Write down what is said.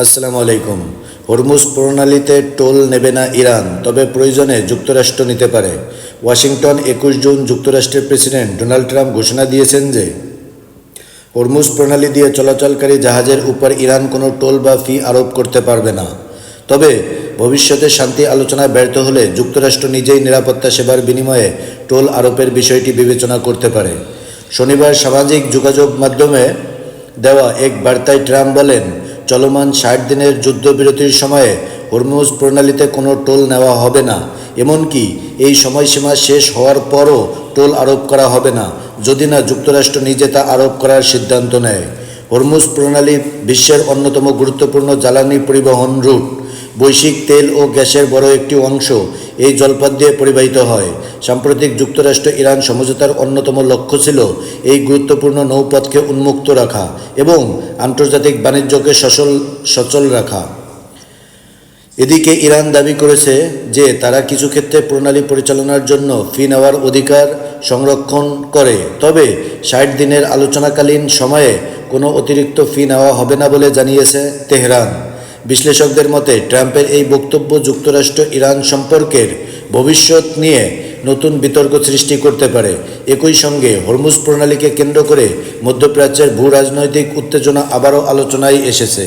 আসসালামু আলাইকুম। Hormuz প্রণালীতে toll নেবে না ইরান, তবে প্রয়োজনে যুক্তরাষ্ট্র নিতে পারে। Washington 21 June. যুক্তরাষ্ট্রের প্রেসিডেন্ট ডোনাল্ড ট্রাম্প ঘোষণা দিয়েছেন যে হরমুজ প্রণালী দিয়ে চলাচলকারী জাহাজের উপর ইরান কোনো টোল বা ফি আরোপ করতে পারবে না। তবে ভবিষ্যতে শান্তি আলোচনায় ব্যর্থ হলে যুক্তরাষ্ট্র নিজেই নিরাপত্তা সেবার বিনিময়ে টোল আরোপের বিষয়টি বিবেচনা করতে পারে। শনিবার সামাজিক যোগাযোগ মাধ্যমে দেওয়া এক বার্তায় ট্রাম্প বলেন, চলমান 60 দিনের যুদ্ধবিরতির সময়ে হরমুজ প্রণালীতে কোনো টোল নেওয়া হবে না। এমনকি এই সময়সীমা শেষ হওয়ার পরও টোল আরোপ করা হবে না, যদি না যুক্তরাষ্ট্র নিজে তা আরোপ করার সিদ্ধান্ত নেয়। হরমুজ প্রণালী বিশ্বের অন্যতম গুরুত্বপূর্ণ জ্বালানি পরিবহন রুট। বৈশ্বিক তেল ও গ্যাসের বড় একটি অংশ এই জলপথ দিয়ে পরিবাহিত হয়। সাম্প্রতিক যুক্তরাষ্ট্র ইরান সমঝোতার অন্যতম লক্ষ্য ছিল এই গুরুত্বপূর্ণ নৌপথকে উন্মুক্ত রাখা এবং আন্তর্জাতিক বাণিজ্যকে সচল রাখা। এদিকে ইরান দাবি করেছে যে তারা কিছু ক্ষেত্রে প্রণালী পরিচালনার জন্য ফি নেওয়ার অধিকার সংরক্ষণ করে, তবে 60 দিনের আলোচনাকালীন সময়ে কোনো অতিরিক্ত ফি নেওয়া হবে না বলে জানিয়েছে তেহরান। বিশ্লেষকদের মতে ট্রাম্পের এই বক্তব্য যুক্তরাষ্ট্র ইরান সম্পর্কের ভবিষ্যৎ নিয়ে নতুন বিতর্ক সৃষ্টি করতে পারে। একই সঙ্গে হরমুজ প্রণালীকে কেন্দ্র করে মধ্যপ্রাচ্যের ভূ রাজনৈতিক উত্তেজনা আবারও আলোচনায় এসেছে।